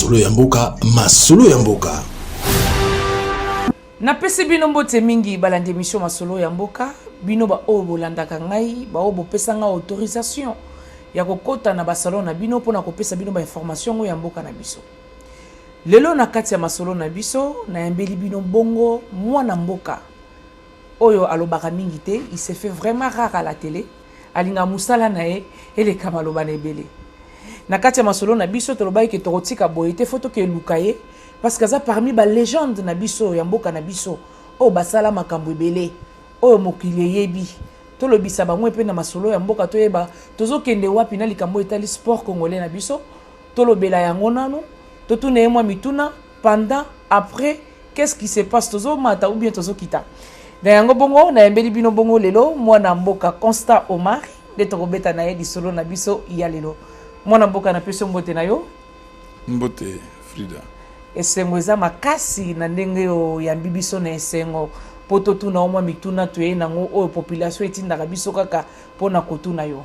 masolo ya mboka, masolo ya mboka. Na pesi bino mbote mingi balande émission masolo ya mboka, bino ba o bolandaka ngai, ba o bopesa nga autorisation ya kokota na basalon na bino pona kopesa bino ba information ya mboka na biso. Lelo na kati ya masolo na biso na yambeli bino bongo mwana mboka. Oyo alobaka mingi te, il s'est fait vraiment rare à la télé. Alinga musala na e ele kamaloba na ebele. Na kati ya masolo na biso tolobai ke torotika boyete photo ke lukaye parce que ça parmi ba légende na biso ya mboka na biso o basala makambo ebele o mokili yebi tolobisa ba mwe pe na masolo ya mboka toyeba tozokende wapi na likambo etali sport congolais na biso tolobela yango nanu totuna yemwa mituna pendant après qu'est-ce qui se passe tozo mata ou bien tozo kita na yango bongo na yembeli bino bongo lelo mwana mboka Constant Omar de tokobeta na ye di solo na biso ya lelo mwana mboka na peso mbote na yo mbote Frida esengo eza makasi na ndenge yo ya bibiso na esengo poto tuna omwa mituna toye nango oyo population etindaka biso kaka pona kotuna yo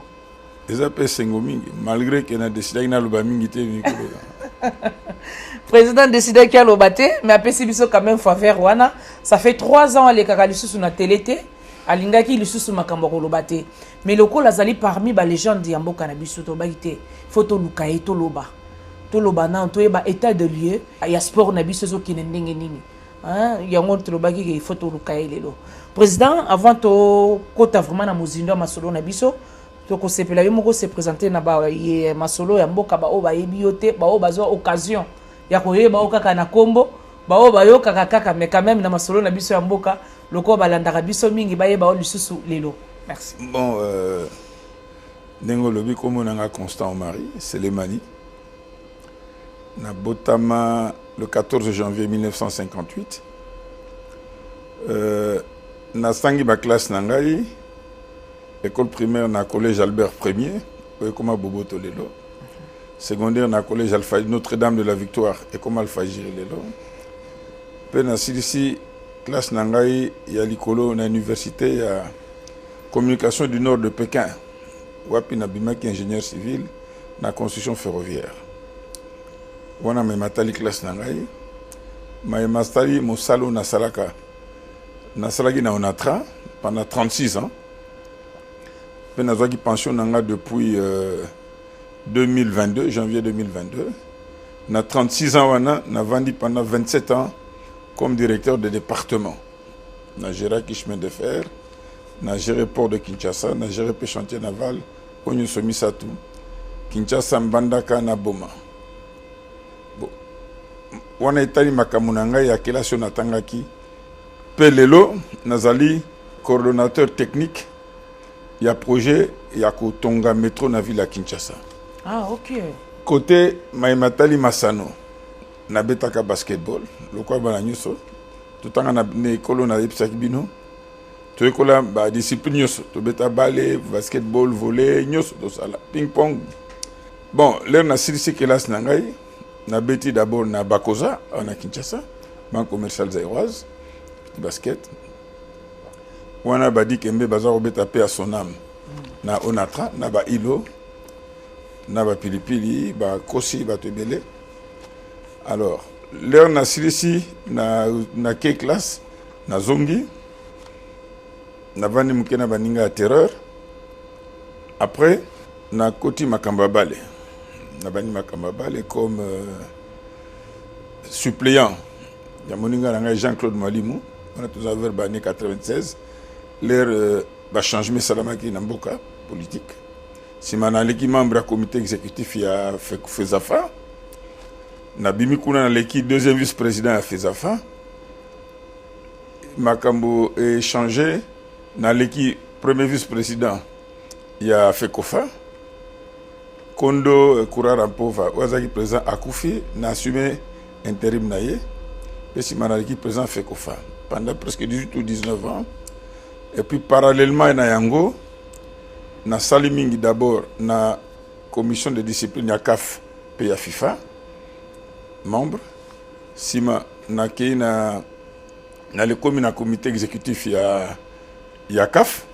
eza pe esengo mingi malgré que na décidé na loba mingi te mikolo président décidé qu'il aloba te mais apesi biso quand même faveur wana ça fait 3 ans ale kaka lisusu na télé te alingaki lisusu makambo koloba te mais lokola azali parmi ba légende ya mboka na biso to bakite photo lukaye to loba toloba na toyeba état de lieu ya sport na biso zo kine ndenge nini hein yango tolobaki ke photo lukaye lelo président avant to kota vraiment na mozindo masolo na biso to ko sepela yo moko se présenter na ba ye masolo ya mboka ba o ba yebi yo te ba o bazwa occasion ya koyeba o kaka na kombo ba o ba yo kaka mais quand même na masolo na biso ya mboka loko balandaka biso mingi ba yeba o lisusu lelo merci bon nengo lobi komo na Constant Omar c'est le mani na botama le 14 janvier 1958 na sangi ba classe na ngai école primaire na collège Albert Ier et comme Boboto lelo secondaire na collège Alpha Notre-Dame de la Victoire et comme Alpha Giri lelo pe na silisi classe na ngai ya likolo na université ya communication du nord de Pékin wapi na bimaki ingénieur civil na construction ferroviaire wana me matali classe na ngai ma mastari mosalo na salaka na salaki na Onatra pendant 36 ans pe na zwaki pension na nga depuis 2022 janvier 2022 na 36 ans wana na vandi pendant 27 ans comme directeur de département na géré chemin de fer na géré port de Kinshasa na géré chantier naval onyo somisatu Kinshasa Mbandaka na Boma wana etali makambo na ngai ya kelasi na tangaki pe lelo nazali coordonnateur technique ya projet ya kotonga métro na ville ya Kinshasa. Ah OK. Côté Maimatali Masano na betaka basketball lokwa bana nyuso tutanga na école na epsaki bino to école ba discipline nyuso to beta ballet basketball volley nyuso to sala ping pong bon l'air na silisi kelasi na ngai na beti d'abord na Bakoza en Kinshasa banque commerciale zaïroise basket wana badi kembe baza robeta pe à son âme na Onatra na ba ilo na ba pilipili ba kosi ba tebele alors l'air na silisi na ke classe na zongi na vani mukena baninga terreur après na koti makamba bale na bani makamba bale comme suppléant ya moninga na Jean-Claude Malimu on a tous vers bani 96 l'air ba changement salamaki na mboka politique si manaleki membre ya comité exécutif ya FEZAFA na bimi kuna na leki deuxième vice-président ya FEZAFA makambo échangé na leki premier vice-président ya FECOFA Kondo Kourarampo wazaki président akufi na assumé intérim na ye pe si manaleki président FECOFA pendant presque 18 ou 19 ans et puis parallèlement na yango na sali mingi d'abord na commission de discipline ya CAF pe ya FIFA membre sima na kei na le comité exécutif ya CAF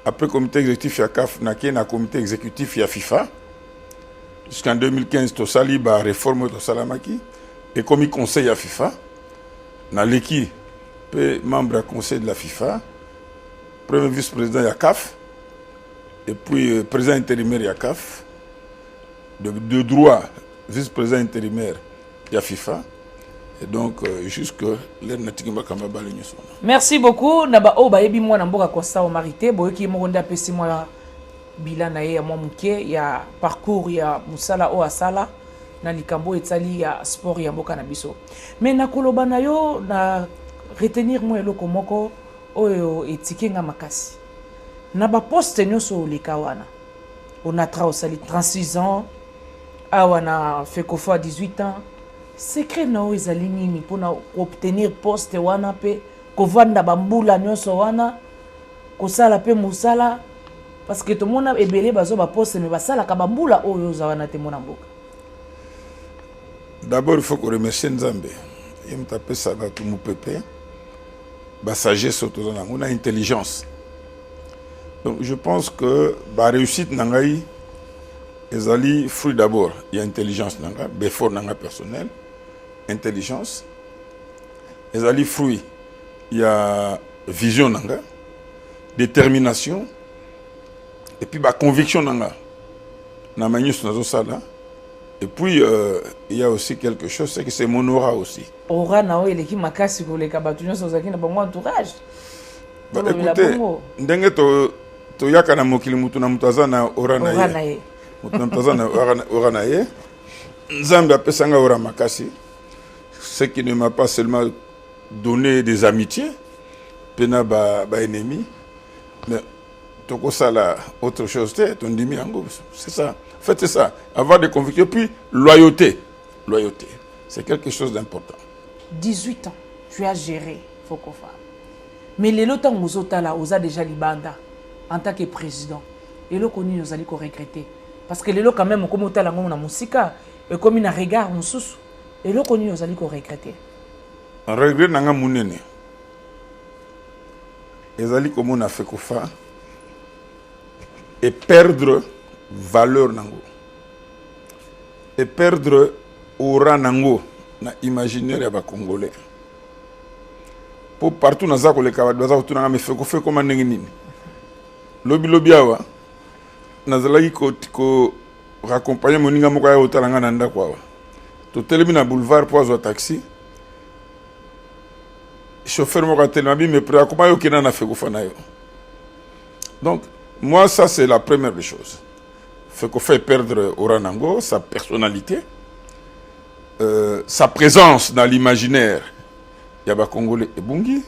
après comité exécutif ya CAF na kei na comité exécutif ya FIFA jusqu'en 2015 tosali ba réforme to salamaki et comme conseil à FIFA na leki pe membre à conseil de la FIFA, premier vice-président ya CAF et puis président intérimaire ya CAF, de droit vice-président intérimaire ya FIFA. Et donc, jusque l'air natikimba kamba le nyuso. Merci beaucoup. Naba o ba yebi mwana mboka Costa Omarité, boyoki mokonda apesi mwa bilan na ye ya mwa muke ya parcours ya musala o asala na likambo etali ya sport ya mboka na biso. Mais na koloba na yo na retenir mo eloko moko oyo etikenga makasi. Na ba poste nyonso oleka wana. Onatra osali 36 ans, awa na Fekofa 18 ans. Secret na o ezali nini pona obtenir poste wana pe kovanda bambula nyonso wana kosala pe musala parce que tout le monde ebele bazo ba poste mais basala ka bambula oyo za wana te mona mboka. D'abord il faut que remercier Nzambe. Il me tape ça ba tout pepe. Ba sagesse autozana, on a intelligence. Donc je pense que ba réussite nangai ezali fruit d'abord, il y a intelligence nanga, befort nanga personnel. Intelligence, les alliés fruits, il y a vision nanga, détermination, et puis bah conviction nanga, na manius nazo sala, et puis il y a aussi quelque chose, c'est que c'est mon aura aussi. Aura na o eleki makasi ko leka batu nyonso zaki na bon entourage. Bah écoutez, ndenge to yaka na mokili mutu na mutaza na aura na ye. Mutu na mutaza na aura na ye. Nzambe apesanga aura makasi. Ce qui ne m'a pas seulement donné des amitiés, pena ba ennemi, mais toko sala autre chose, ton dimi ango, c'est ça. Faites ça, avoir des convictions, puis loyauté. Loyauté, c'est quelque chose d'important. 18 ans, tu as géré Fokofa. Mais les lots là, on a déjà libanda en tant que président. Et là, nous allons regretter. Parce que les lots quand même, comme on a la musica, et comme il a regard, on sous. Et là, nous allons regretter. Un regret nanga munene. Ezali comme on a fait kofa et perdre valeur nango. Et perdre aura nango na imaginaire ya ba congolais. Pour partout na zako le kabadoza utuna me fait kofa comme ndenge nini. Lobi awa nazalaki ko raccompagner moninga moko ya otalanga na ndako awa. Tu télémines à boulevard pour avoir un taxi. Chauffeur m'a tellement me prêt à comment il y a un fait. Donc, moi, ça, c'est la première des choses. Fait qu'on fait perdre Oranango, sa personnalité, sa présence dans l'imaginaire. Yaba Congolais et Bungi.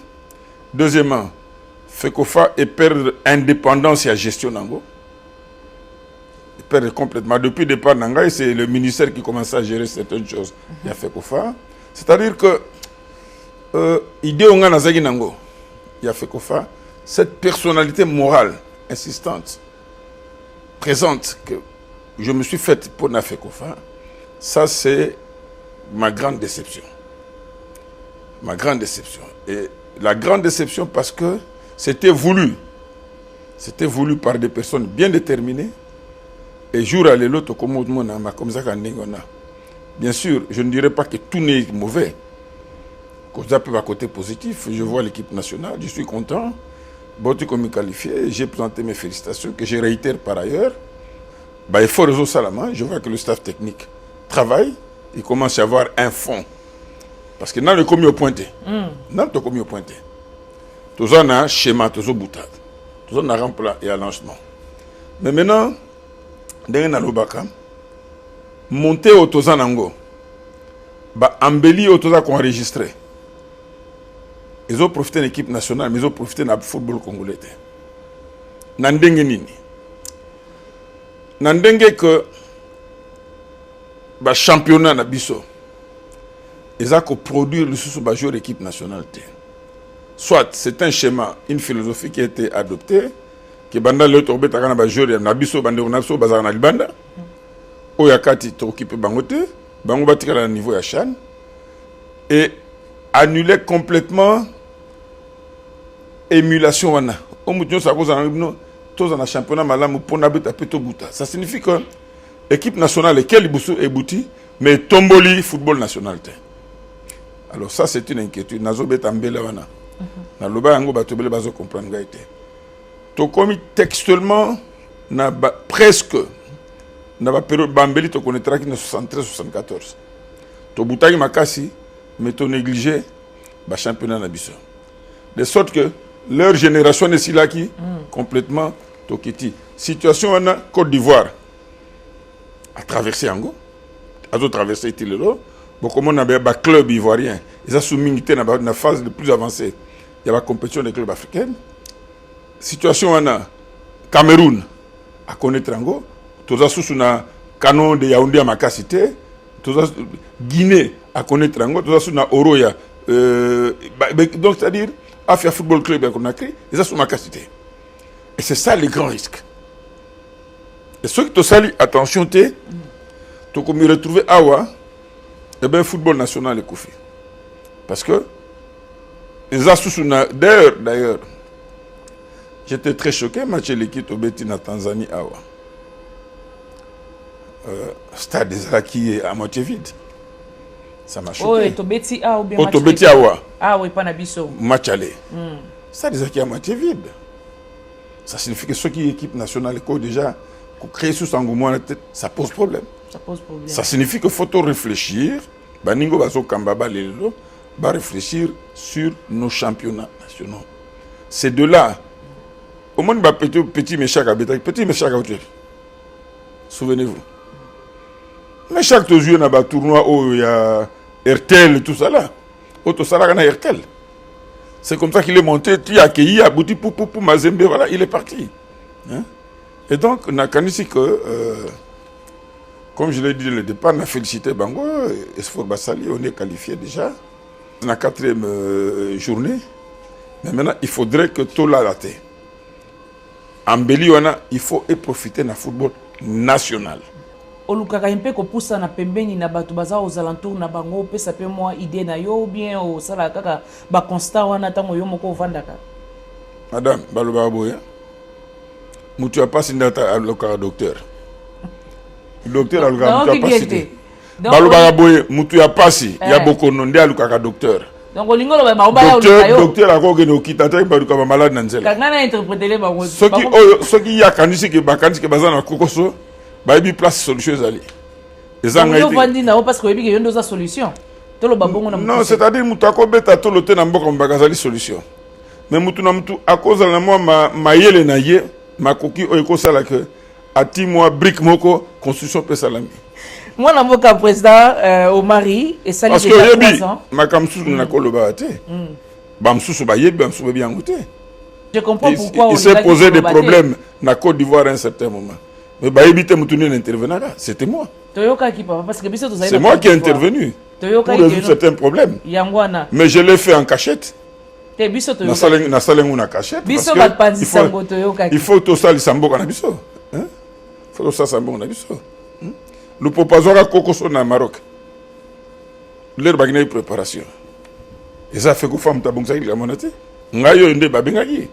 Deuxièmement, fait qu'on fait perdre indépendance et la gestion Nango. Perdre complètement. Depuis le départ d'Angaï, c'est le ministère qui commence à gérer certaines choses. Il a fait Kofa. C'est-à-dire que idée on a Nango, il a fait Kofa. Cette personnalité morale, insistante, présente, que je me suis faite pour Nafé Kofa, ça c'est ma grande déception. Ma grande déception. Et la grande déception parce que c'était voulu. C'était voulu par des personnes bien déterminées. Et jour à l'autre, comme ça, bien sûr, je ne dirais pas que tout n'est mauvais. Quand ça peut à côté positif, je vois l'équipe nationale, je suis content. Botu comme qualifié, j'ai présenté mes félicitations, que je réitère par ailleurs. Bah, il faut résoudre ça là-bas. Je vois que le staff technique travaille, il commence à y avoir un fond. Parce que dans le commis au pointé, dans le commis au pointé, tout ça, on a un schéma, tout ça, boutade. Tout ça, on a un rempla et un lancement. Mais maintenant, ndenge na lobaka monter autoza nango ba embelli autoza ko enregistrer ils ont profité de l'équipe nationale mais ils ont profité du football congolais na ndenge nini na ndenge que ba championnat na biso ils a ko produire le sous ba joueur équipe nationale soit c'est un schéma une philosophie qui a été adoptée que banda le tobe takana ba joueur na biso bande na biso bazana libanda o yakati to occupé bangote bango batika na niveau ya CHAN et annuler complètement émulation wana o mutu sa koza na no toza na championnat malamu pona beta peto buta ça signifie que équipe nationale laquelle il bouti mais tomboli football national. Alors ça c'est une inquiétude. Nazo betambela wana. Na loba yango batobele bazo comprendre gaité. To komi textuellement na presque na ba période bambeli to connaîtra qui 73 74. To butaki makasi mais to négligé ba championnat na biso. De sorte que leur génération est là qui complètement tokiti. Situation en Côte d'Ivoire a traversé Ango, a traversé Tilelo. Bon, comme on a un club ivoirien, ils ont soumis dans la phase la plus avancée. Il y a la compétition des clubs africains. Situation en Cameroun à connaître Ango, tous les sous na canon de Yaoundé à Makasité, tous Guinée à connaître Ango, tous les sous na Oroya. Donc c'est-à-dire Afia Football Club à Conakry, ils ont sous Makasité. Et c'est ça les grands risques. Et ceux qui te saluent, attention, tu me retrouver Awa, et bien, football national est couffé. Parce que, les associations, d'ailleurs, j'étais très choqué, match de l'équipe au Béti en Tanzanie, Awa. Stade des qui est à moitié vide. Ça m'a choqué. Oh, et Tobeti A ou bien match Tobeti Awa. Ah oui, pas Nabiso. Match aller. Stade des qui est à moitié vide. Ça signifie que ceux qui équipe nationale, déjà, créer sous engouement la tête, ça pose problème. Ça pose problème. Ça signifie qu'il faut réfléchir. Baningo bazo kambaba lelo, va réfléchir sur nos championnats nationaux. C'est de là. Au moins, petit méchant à Bétail, petit méchant à Bétail. Souvenez-vous. Mais chaque jour, il y a un tournoi où il y a RTL et tout ça là. Auto Salah, il y a RTL. C'est comme ça qu'il est monté, tu as accueilli, abouti pour Mazembe, voilà, il est parti. Hein? Et donc, on a ici que, comme je l'ai dit dès le départ, on a félicité Bango, Esfor Bassali, on est qualifié déjà. On a 4e journée. Mais maintenant, il faudrait que tout l'a raté. En Béli, il faut profiter du football national. Olukaka impe ko poussa na pembeni na batu baza aux alentours na bango pesa pe moi idée na yo bien au sala kaka ba constat wana tango yo moko vandaka. Madame baloba boya. Mutu a pas sindata aloka docteur. Docteur aloka mutu a pas cité. Baloba boya mutu a pas si ya boko nonde aloka docteur. Donc olingolo ba obala oluka yo. Docteur akoke no kitata baluka ba malade na nzela. Kangana interpréter les bango. Soki ya kanisi ke bakanisi ke bazana kokoso. Baby place solution zali. Parce que il y a une solution. Non, c'est-à-dire mutako beta to lote na mboka mbakazali solution. Mais mutu na mutu à cause de moi mayele na ye makoki oyeko sala que ati moi brique moko construction pe salami. Moi na mboka président au mari et ça parce que yebi makamsu na koloba te. Bamsusu ba yebi bamsusu ba biangote. Je comprends pourquoi il s'est posé des problèmes na Côte d'Ivoire à un certain moment. Mais bah éviter Moutouni n'intervenant là, c'était moi. C'est moi qui ai intervenu pour résoudre certains problèmes. Mais je l'ai fait en cachette. Il faut tout ça, il sambo canabiso. Il faut tout ça, sambo canabiso. Le proposeur à Cocoso au Maroc. Leur bagné préparation. Et ça fait que femme tabonga il a monaté. Ngayo inde babengagi.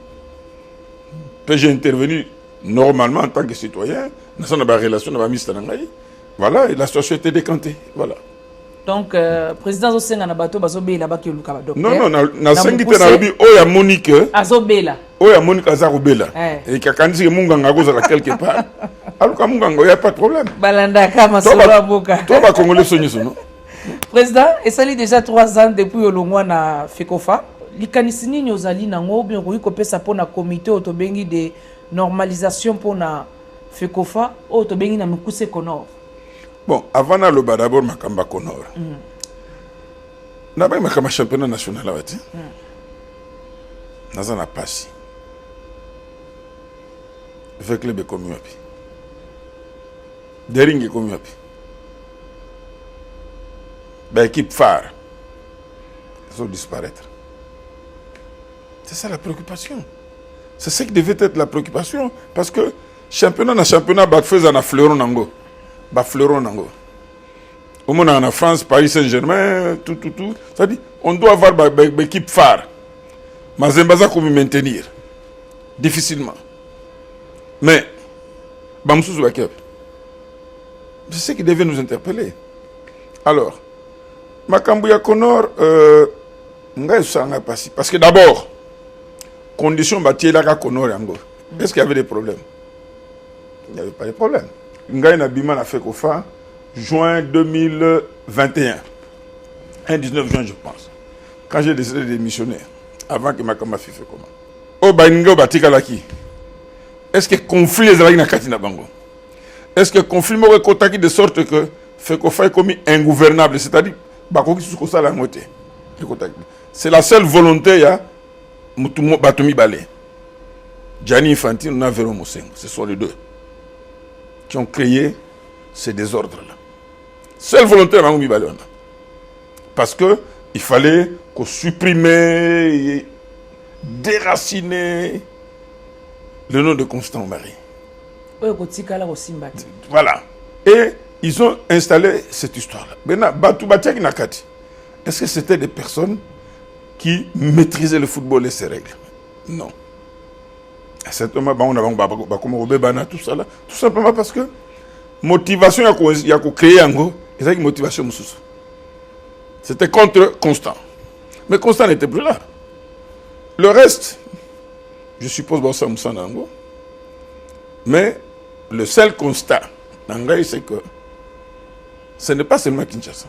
J'ai intervenu normalement en tant que citoyen, nous avons une relation avec la voilà, et la situation était décantée. Voilà. Donc, président Zosenga Nabato, Bazobe, là-bas, qui est le docteur. Non, na sengi te na lobi, oya Monique. Azobela. Oya Monique Azarobela. Et kakandisi que Munganga goza quelque part. Alors que Munganga, il n'y a pas de problème. Balanda Kama Soba Boka. Toi, va Congolais sonner non? Président, et ça déjà 3 ans depuis le mois na FECOFA. Likanisi nini ozali nango bien ko kopesa pona comité otobengi de normalisation pour na FECOFA ou to bengi na mukuse Konor. Bon, avant le d'abord makamba Konor. D'abord makamba championnat national là wati. Nazana passi. Avec le bekomi wapi. Deringi komi wapi. Ba équipe phare. Ils vont disparaître. C'est ça la préoccupation. C'est ce qui devait être la préoccupation. Parce que championnat na championnat, bah faisant na fleuron nango. Bah fleuron nango. Au moins en France, Paris Saint-Germain, tout. Ça dit, on doit avoir une équipe phare. Mais Zembaza comme maintenir. Difficilement. Mais, Bamsous Bakep. C'est ce qui devait nous interpeller. Alors, Makambouya Konor, parce que d'abord, condition bâtie là Konor yango. Est-ce qu'il y avait des problèmes? Il n'y avait pas de problème. Ngaï Nabima a fait Kofa, juin 2021. 19 juin, je pense. Quand j'ai décidé de démissionner, avant que Makamba fait comment? Oh, Baingo Batikalaki. Est-ce que conflit est là Katina Bango? Est-ce que conflit m'a contacté de sorte que Fekofa est commis ingouvernable? C'est-à-dire, c'est la seule volonté, Batoumi Balé. Gianni Infantino, Navero Mosengo. Ce sont les deux qui ont créé ces désordres-là. Seule volonté de Batoumi Balé. Parce qu'il fallait qu'on supprime, déraciner le nom de Constant Marie. Voilà. Et ils ont installé cette histoire-là. Maintenant, est-ce que c'était des personnes qui maîtrisaient le football et ses règles? Non. Certainement, tout ça là. Tout simplement parce que motivation, il y a créé un go, et ça, motivation, c'était contre Constant. Mais Constant n'était plus là. Le reste, je suppose, bon, ça Nango. Mais le seul constat, c'est que ce n'est pas seulement Kinshasa.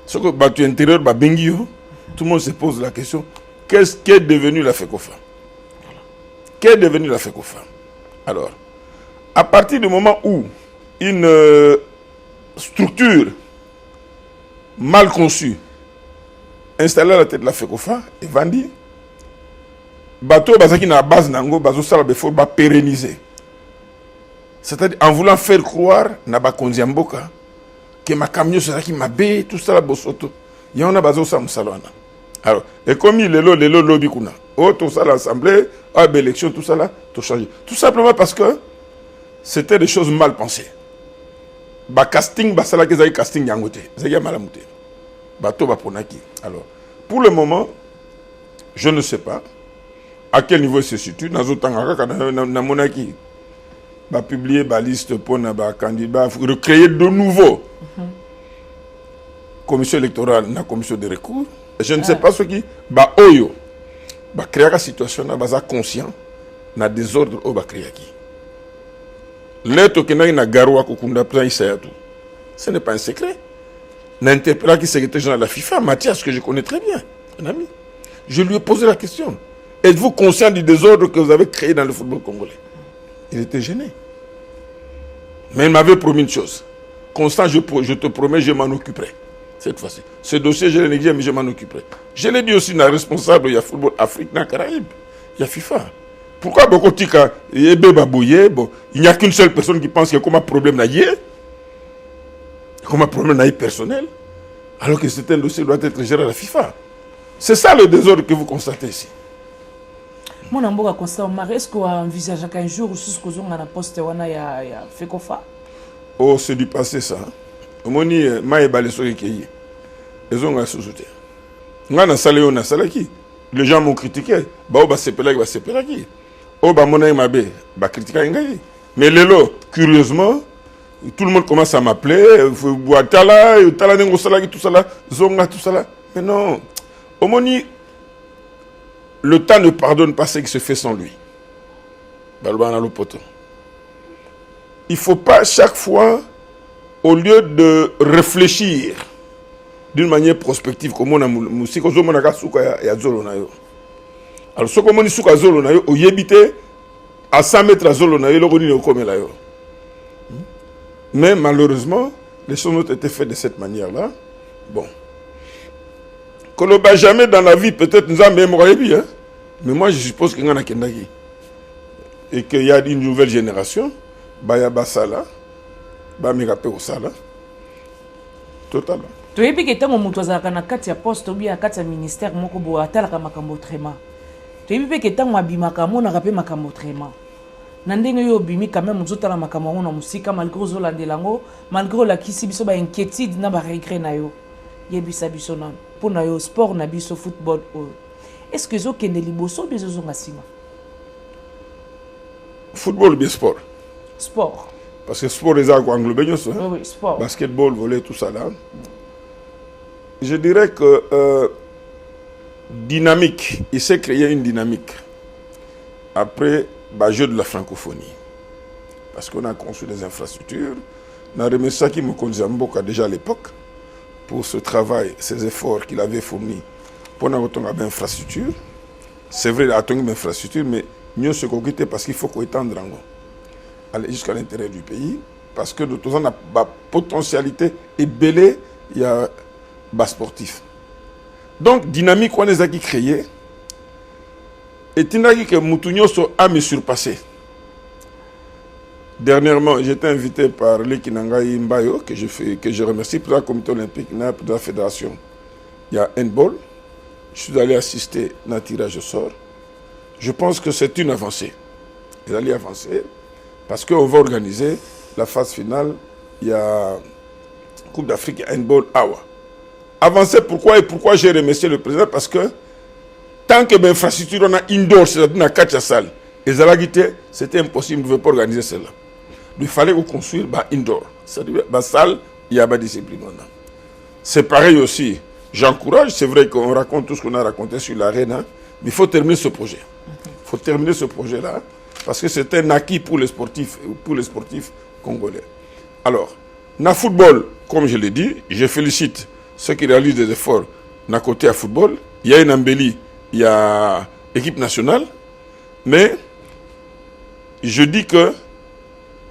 Ce que battu intérieur, tout le monde se pose la question, qu'est-ce qui est devenu la FECOFA? Qu'est devenu la FECOFA? Alors, à partir du moment où une structure mal conçue installée à la tête de la FECOFA et vendue, bateau bazaki na base nango bazo sala be faut pérenniser. C'est-à-dire en voulant faire croire na ba konziamboka que ma camion sera qui m'a bé tout ça la bosoto. Il y en a bazo sa musalana. Alors, et comme il est le lobby kuna. Oh tout ça l'assemblée, ah élection tout ça là, tout changer. Tout simplement parce que c'était des choses mal pensées. Ba casting ba sala ke casting yangote. Zaya malamuté. Bateau ba ponaki. Alors, pour le moment, je ne sais pas à quel niveau il se situe. Dans na monaki va publier la liste pour les candidats, recréer de nouveau commission électorale, la commission de recours. Je ne sais pas ce qui va oyo va créer la situation là, va conscient na désordre au va créer qui. L'être que na garwa kokunda plan isayatu. Ce n'est pas un secret. L'interpellé qui secrétaire général de la FIFA, Mathias, que je connais très bien, un ami. Je lui ai posé la question. Êtes-vous conscient du désordre que vous avez créé dans le football congolais? Il était gêné. Mais il m'avait promis une chose. Constant, je te promets, je m'en occuperai. Cette fois-ci. Ce dossier, je l'ai négligé, mais je m'en occuperai. Je l'ai dit aussi, dans le responsable, il y a football Afrique, dans Caraïbes. Il y a FIFA. Pourquoi Bokotika, il n'y a qu'une seule personne qui pense qu'il y a comme un problème naïe, comme un problème naïe personnel, alors que c'est un dossier qui doit être géré à la FIFA. C'est ça le désordre que vous constatez ici. Mon amboka constat Omar, est-ce qu'on envisage qu'un jour jusqu'aux on a poste wana ya FECOFA? Oh, c'est du passé ça. Omoni maye baleso qui ils ont sous-souté. Ngana salé na salaki. Les gens m'ont critiqué. Ba ba sepela qui. Oh ba mona mabe ba critiquer ngai. Mais lelo curieusement tout le monde commence à m'appeler Tala nengo salaki tout ça là, zonga tout ça là. Mais non. Omoni le temps ne pardonne pas ce qui se fait sans lui. Il ne faut pas chaque fois, au lieu de réfléchir d'une manière prospective, comme on a dit, alors ce qu'on dit à Zolo, on y habite à 100 mètres à Zolo, mais malheureusement, les choses ont été faites de cette manière-là. Bon. Que le Benjamin dans la vie, peut-être nous avons mémorisé bien. Mais moi, je suppose qu'il y en a Kendaki. Et qu'il y a une nouvelle génération. Baya Basala. Bamirape Osala. Totalement. Tu es que tant que tu as un katia poste ou bien un katia ministère, moko bo atalaka makambo traitement. Tu es que tant que abimaka mo na rapé makambo traitement. Nandenge yo bimi quand même muzotala makambo na musika malgré zolandelango, malgré la kisi biso ba inquiétude na ba regret na yo. Yebisa biso non. Pour na yo sport na biso football. Est-ce que zo kende liboso biso zo ngasima? Football ou bien sport? Sport. parce que sport est englobé, Oui, sport. basketball, volley, tout ça là. Je dirais que dynamique, il s'est créé une dynamique après le jeu de la francophonie. Parce qu'on a construit des infrastructures. On a remercié Saki Mokonzi Mboka déjà à l'époque pour ce travail, ces efforts qu'il avait fournis pour avoir une infrastructure. C'est vrai, il y a une infrastructure, mais mieux se coquiter parce qu'il faut qu'on étende aller jusqu'à l'intérieur du pays. Parce que de toute façon, la potentialité est belle, il y a des sportifs. Donc, dynamique, on les a créés. Et il que Moutounio a me surpassé. Dernièrement, j'étais invité par Lekinangaï Mbayo, que je remercie, pour le comité olympique, pour la fédération. Il y a handball. Je suis allé assister à un tirage au sort. Je pense que c'est une avancée. Ils allaient avancer parce qu'on va organiser la phase finale. Il y a Coupe d'Afrique handball Awa. Avancer pourquoi et pourquoi j'ai remercié le président? Parce que tant que l'infrastructure on a indoor, c'est-à-dire dans 4 salles, et c'était impossible, on ne pouvait pas organiser cela. Il fallait construire indoor. C'est-à-dire dans la salle, il y a des disciplines. C'est pareil aussi. J'encourage, c'est vrai qu'on raconte tout ce qu'on a raconté sur l'arène, mais il faut terminer ce projet. Il faut terminer ce projet-là, parce que c'est un acquis pour les sportifs congolais. Alors, dans le football, comme je l'ai dit, je félicite ceux qui réalisent des efforts d'un côté à football. Il y a une embellie, il y a l'équipe nationale, mais je dis que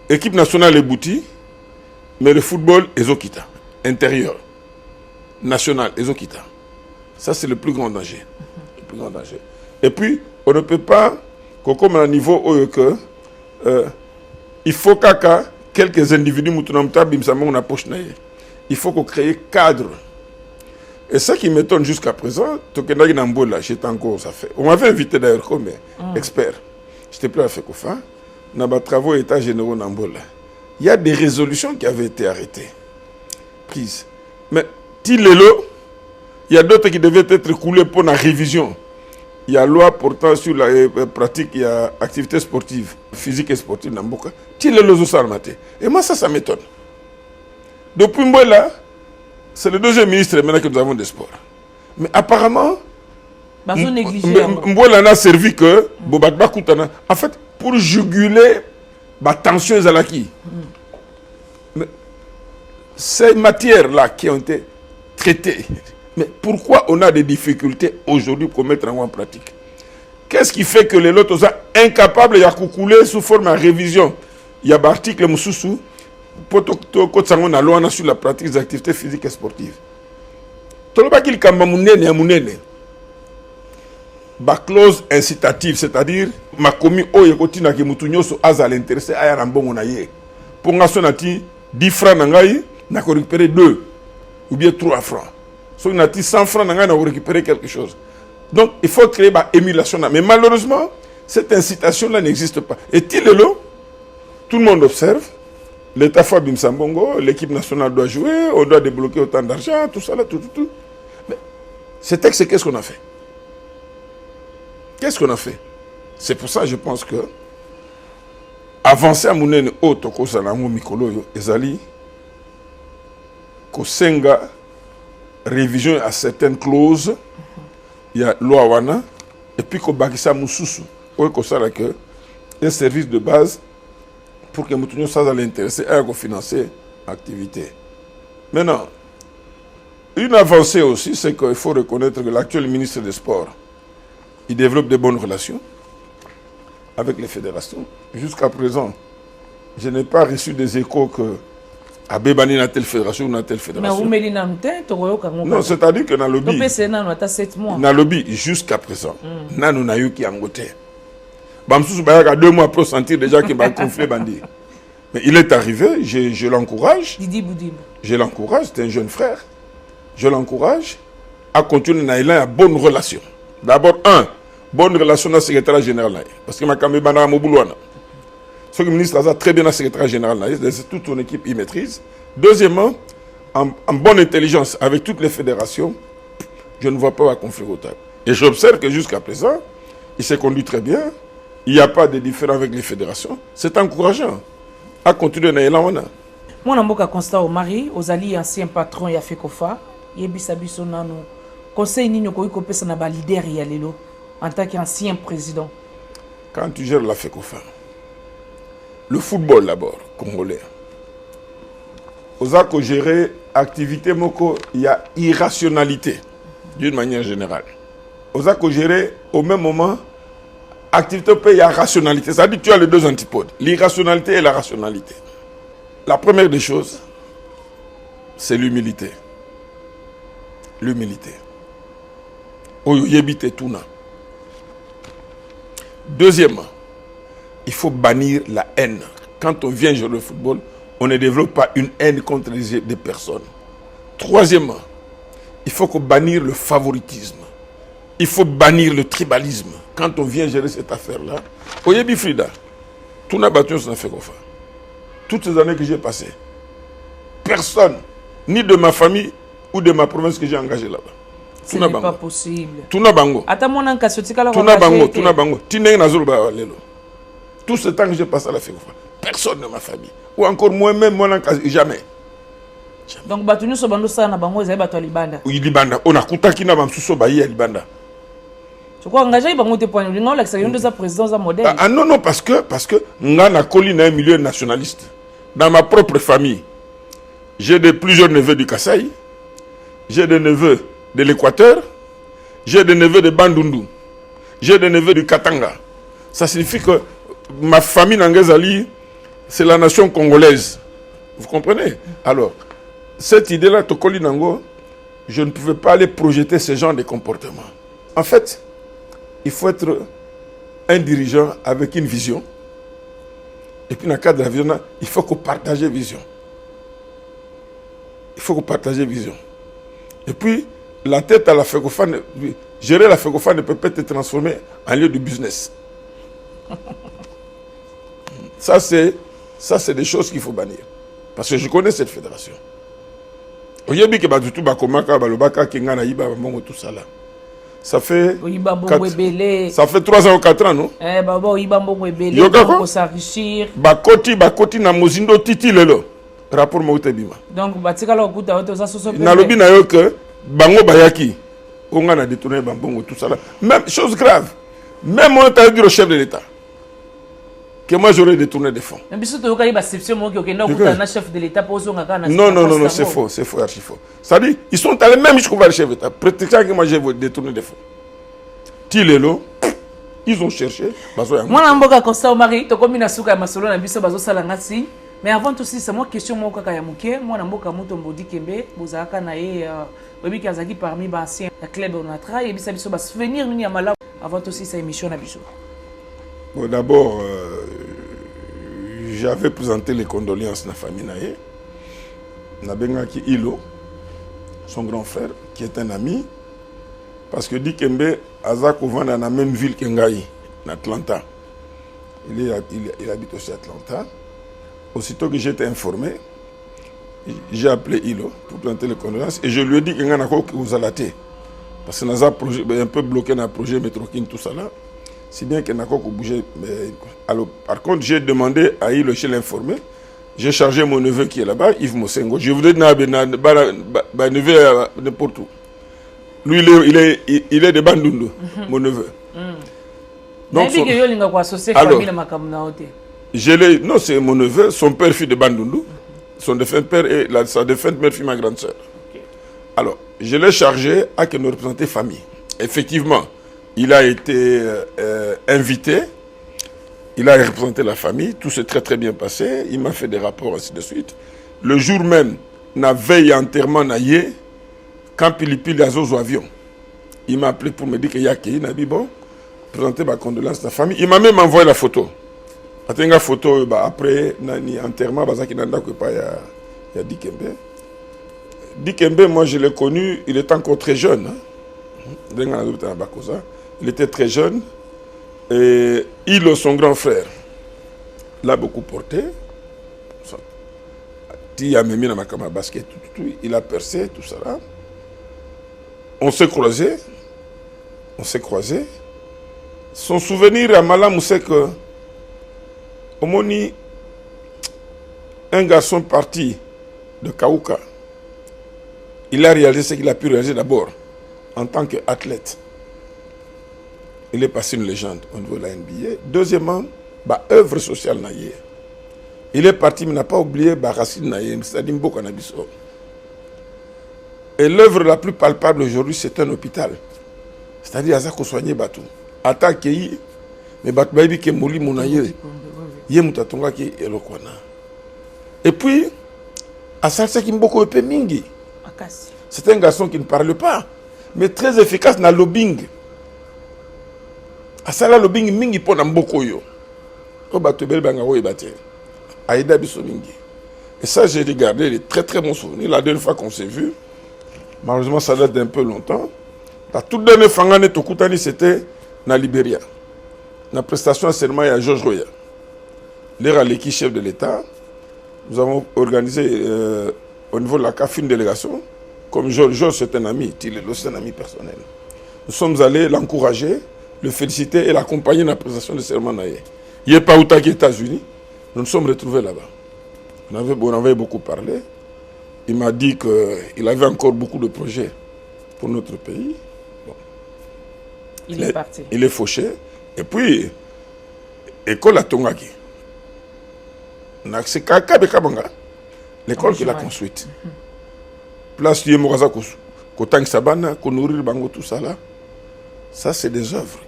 l'équipe nationale est boutie, mais le football est Zokita, intérieur, national, est Zokita. Ça, c'est le plus grand danger. Le plus grand danger. Et puis, on ne peut pas, comme à un niveau où il faut qu'à quelques individus, il faut qu'on crée un cadre. Et ça qui m'étonne jusqu'à présent, j'étais encore, ça fait. On m'avait invité d'ailleurs comme expert. Je n'étais plus à FECOFA. Dans les travaux états généraux d'Angola. Il y a des résolutions qui avaient été arrêtées, prises. Mais, il y a d'autres qui devaient être coulées pour la révision. Il y a loi portant sur la pratique, il y a activité sportive, physique et sportive dans Mboka. Et moi, ça m'étonne. Depuis moi, là, c'est le deuxième ministre maintenant que nous avons des sports. Mais apparemment, Mbola n'a servi que en fait, pour juguler la tension des alaki. Mais ces matières-là qui ont été traitées, mais pourquoi on a des difficultés aujourd'hui pour mettre en pratique? Qu'est-ce qui fait que les lots sont incapables de couler sous forme de révision? Il y a un article Moussoussou pour qu'on a loi sur la pratique des activités physiques et sportives. Tout le monde qui la clause incitative, c'est-à-dire ma commis oye kotina ke mutunyo so azal intéressé à rambongo na ye. Pour nga sonati 10 francs na ngai na ko récupérer 2 ou bien 3 francs. So nati 100 francs na ngai na ko récupérer quelque chose. Donc il faut créer une émulation là. Mais malheureusement, cette incitation là n'existe pas. Et tout le monde observe. L'État fait Bimsambongo, l'équipe nationale doit jouer, on doit débloquer autant d'argent, tout ça là, tout. Mais ce texte, qu'est-ce qu'on a fait? Qu'est-ce qu'on a fait? C'est pour ça que je pense que avancer à Mounene Oto Kosalango Mikolo Ezali Kosenga révision à certaines clauses, il y a loi wana et puis Kobakisa Moussousou Kosala que un service de base pour que Moutounio ça l'intéresser à financer l'activité. Maintenant, une avancée aussi, c'est qu'il faut reconnaître que l'actuel ministre des Sports il développe de bonnes relations avec les fédérations. Jusqu'à présent, je n'ai pas reçu des échos que Abébani n'a telle fédération ou n'a telle fédération. Non, c'est-à-dire que dans le lobby, dans le lobby, jusqu'à présent, nous n'avons eu qui en côté. Bamsous Bayaka 2 mois pour sentir déjà qu'il va conflit bandit. Mais il est arrivé, je l'encourage. Je l'encourage, c'est un jeune frère. Je l'encourage à continuer dans une bonne relation. D'abord, bonne relation dans le secrétaire général. Parce que ma camé bana moboulouana. Ce que le ministre a très bien dans le secrétaire général, toute son équipe y maîtrise. Deuxièmement, en bonne intelligence avec toutes les fédérations, je ne vois pas un conflit au table. Et j'observe que jusqu'à présent, il s'est conduit très bien. Il n'y a pas de différence avec les fédérations. C'est encourageant. a continué na élan wana. Mwana mboka Constant Omari ozali ancien patron ya FECOFA yebisa biso nanu conseil nini okoki kopesa na ba leader ya lelo en tant qu'ancien président. Quand tu gères la FECOFA, le football d'abord congolais, osako gérer activité moko, il y a irrationalité d'une manière générale. Osako gérer au même moment activité il y a rationalité. Ça dit que tu as les deux antipodes, l'irrationalité et la rationalité. La première des choses, c'est l'humilité. L'humilité. Oyo yebite tuna. Deuxièmement, il faut bannir la haine. Quand on vient jouer le football, on ne développe pas une haine contre des personnes. Troisièmement, il faut bannir le favoritisme. Il faut bannir le tribalisme. Quand on vient gérer cette affaire-là, Oyebi Frida, tout n'a battu sur la FECOFA. Toutes ces années que j'ai passées, personne, ni de ma famille ou de ma province que j'ai engagé là-bas. Ce n'est pas possible. Tout n'a bango. Tout n'a bango. Tout ce temps que j'ai passé à la FECOFA, personne de ma famille. Ou encore moi-même, jamais. Donc, batunu so bando sa na bango ezali bato libanda. Oui, libanda. On a koutaki na bamsuso ba ya libanda. Tu crois engagé bango te point non l'excellence de sa présidence à modèle. Ah non parce que nga na koli na un milieu nationaliste. Dans ma propre famille, j'ai plusieurs neveux du Kasaï, j'ai des neveux de l'Équateur, j'ai des neveux de Bandundu, j'ai des neveux du Katanga. Ça signifie que ma famille Nangazali, c'est la nation congolaise. Vous comprenez? Alors, cette idée-là, Tokoli Nango, je ne pouvais pas aller projeter ce genre de comportement. En fait, il faut être un dirigeant avec une vision. Et puis, dans le cadre de la vision, il faut qu'on partage vision. Il faut qu'on partage vision. Et puis, la tête à la FECOFA, gérer la FECOFA ne peut pas être transformée en lieu de business. Ça, c'est des choses qu'il faut bannir. Parce que je connais cette fédération. Ça fait 3 ans ou 4 ans, non? Bakoti na mozindo titi lelo. Rapport Mouté Bima. Donc, batikala okuta oto za soso. Nalobi na yo que bango bayaki. On a détourné bambongo tout ça là. Même chose grave. Même on a dit au chef de l'État que moi j'aurais détourné des fonds. Non, c'est faux, archi faux. Ça dit, ils sont allés même jusqu'au chef de l'État, prétextant que moi j'ai détourné des fonds. Tilelo, ils ont cherché. Moi, Namboka Constant Omari, tu comme une souka masolo na biso bazo salangati. Mais avant tout ça, c'est moi question moi kaka ya muke. Moi Namboka Muto Mbodi Kembe, bozaka na ye Webi Kazaki parmi les anciens club on a travaillé et bisa biso ba souvenir nini ya malamu. Avant tout ça, c'est émission na biso. Bon, d'abord, j'avais présenté les condoléances de la famille Naye. Nabengaki Ilo, son grand frère, qui est un ami. Parce que Dikembe, Azakovan dans la même ville qu'Engaï, en Atlanta. Il habite aussi à Atlanta. Aussitôt que j'étais informé, j'ai appelé Ilo pour présenter les condoléances. Et je lui ai dit qu'il y a un accord qui vous a laté. Parce que nous avons un peu bloqué dans le projet Métrokin, tout ça là. Si bien qu'il y a un accord qui bougeait. Alors, par contre, j'ai demandé à Ilo chez l'informé. J'ai chargé mon neveu qui est là-bas, Yves Mosengo. Je voulais dire neveu n'importe où. Lui, il est de Bandundu, mon neveu. Donc, non, c'est mon neveu, son père fut de Bandundu. Son défunt père et sa défunte mère fut ma grande sœur. Okay. Alors, je l'ai chargé à que nous représenter famille. Effectivement, il a été invité. Il a représenté la famille. Tout s'est très très bien passé. Il m'a fait des rapports, ainsi de suite. Le jour même, na veille enterrement naïe, quand Pilipili a zo avion, il m'a appelé pour me dire qu'il y a qui n'a dit bon, présenter ma condoléance à la famille. Il m'a même envoyé la photo. Une photo après l'enterrement, il y a Dikembe. Dikembe, moi je l'ai connu, il était encore très jeune. Il était très jeune. Et Ilo, son grand frère, l'a beaucoup porté. Il a mis dans ma caméra basket, il a percé, tout ça là. On s'est croisés. Son souvenir à Malam, c'est que Omoni, un garçon parti de Kaouka, il a réalisé ce qu'il a pu réaliser d'abord en tant qu'athlète. Il est passé une légende au niveau de la NBA. Deuxièmement, œuvre sociale naïe. Il est parti, mais n'a pas oublié Racine naïe, c'est-à-dire Mboka Nabiso. Et l'œuvre la plus palpable aujourd'hui, c'est un hôpital. C'est-à-dire Azako soigner Batou. Attaqué, mais Batou Baby qui est mouli monaye. Yemutatonga qui est lokwana. Et puis, à Salsa Kimboko Epe Mingi. C'est un garçon qui ne parle pas, mais très efficace dans le lobbying. À ça, le lobbying mingi pour Namboko yo. Au Batubel Bangawo et Baté. Aïda Bissomingi. Et ça, j'ai regardé les très très bons souvenirs. La dernière fois qu'on s'est vu, malheureusement, ça date d'un peu longtemps. La toute dernière Fangane Tokutani, c'était na Libéria. La prestation à serment à Georges Roya. L'air l'équipe chef de l'État. Nous avons organisé au niveau de la CAF une délégation. Comme Georges, c'est un ami, c'est un ami personnel. Nous sommes allés l'encourager, le féliciter et l'accompagner dans la prestation de serment naïe. Il n'est pas aux États-Unis. Nous nous sommes retrouvés là-bas. On avait beaucoup parlé. Il m'a dit qu'il avait encore beaucoup de projets pour notre pays. Bon. Il est parti. Il est fauché. Et puis, école à Tongaki. C'est Kabanga, l'école qu'il a construite. Place de Moraza Kotang Sabana, Konouri Bango, tout ça là. Ça, c'est des œuvres.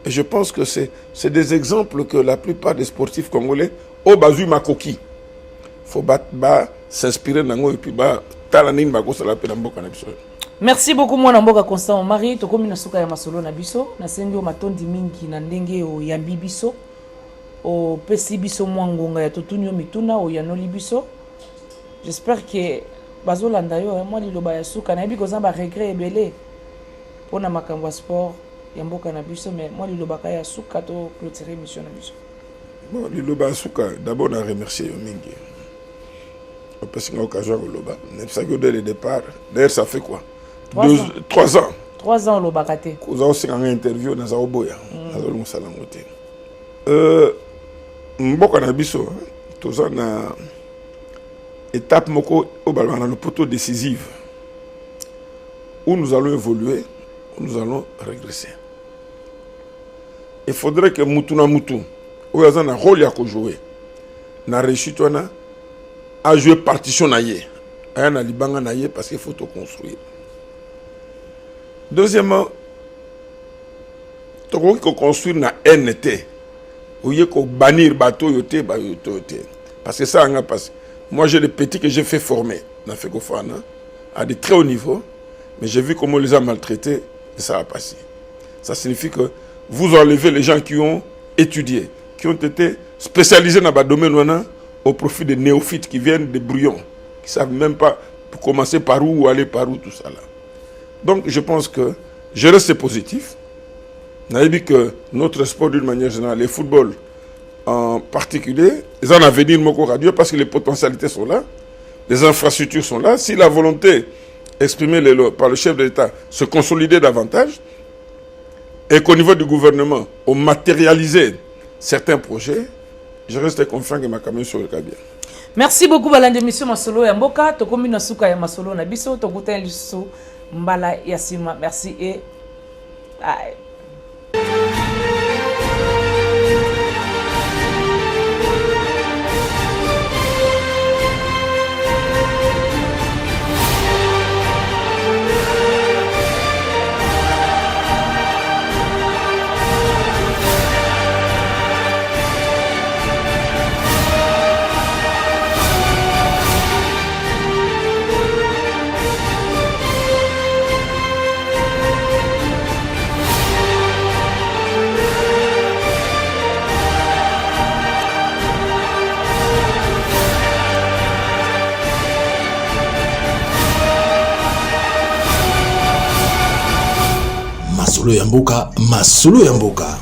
Et je pense que c'est des exemples que la plupart des sportifs congolais, au Bazu Makoki, il faut s'inspirer d'ango et puis talanin bagosa la pédamboka na biso. Merci beaucoup mwana mboka Constant Omari to komi na suka ya masolo na biso na sengi o matondi mingi na ndenge o yambi biso o pesi biso mwangonga ya totuni o mituna o yanoli biso. J'espère que bazolanda yo moi liloba ya suka na yebi kozamba regret ebele pona makambo sport ya mboka na biso mais moi liloba ka ya suka to clôturer mission na biso. Bon liloba suka d'abord na remercier yo mingi. Parce que l'occasion au Loba. Dès le départ, d'ailleurs, ça fait quoi 3 ans. 3 ans au Loba Kate. Nous avons fait une interview dans Zaoboya. Nous avons fait Mboka Nabiso, tous ans, étape moko au ballon dans le poteau décisif où nous allons évoluer, où nous allons régresser. Il faudrait que Mutuna Mutu, où il y a un rôle à jouer, na réussite à jouer partition naïe. À un alibanga naïe parce qu'il faut tout construire. Deuxièmement, tu faut construire na NT. Où il faut bannir bateau yote. Parce que ça a passé. Moi j'ai des petits que j'ai fait former dans Fekofana à de très haut niveau, mais j'ai vu comment on les a maltraités et ça a passé. Ça signifie que vous enlevez les gens qui ont étudié, qui ont été spécialisés dans le domaine au profit des néophytes qui viennent des brouillons, qui ne savent même pas pour commencer par où ou aller par où, tout ça là. Donc je pense que je reste positif. On a dit que notre sport d'une manière générale, le football en particulier, ils en ont avenir moko radio parce que les potentialités sont là, les infrastructures sont là. Si la volonté exprimée par le chef de l'État se consolider davantage et qu'au niveau du gouvernement, on matérialise certains projets, je reste confiant que ma camion sur le cabine. Merci beaucoup balande mission masolo ya mboka to komi na suka ya masolo na biso to kuta liso mbala ya sima. Merci et bye. Masolo ya mboka, masolo ya mboka.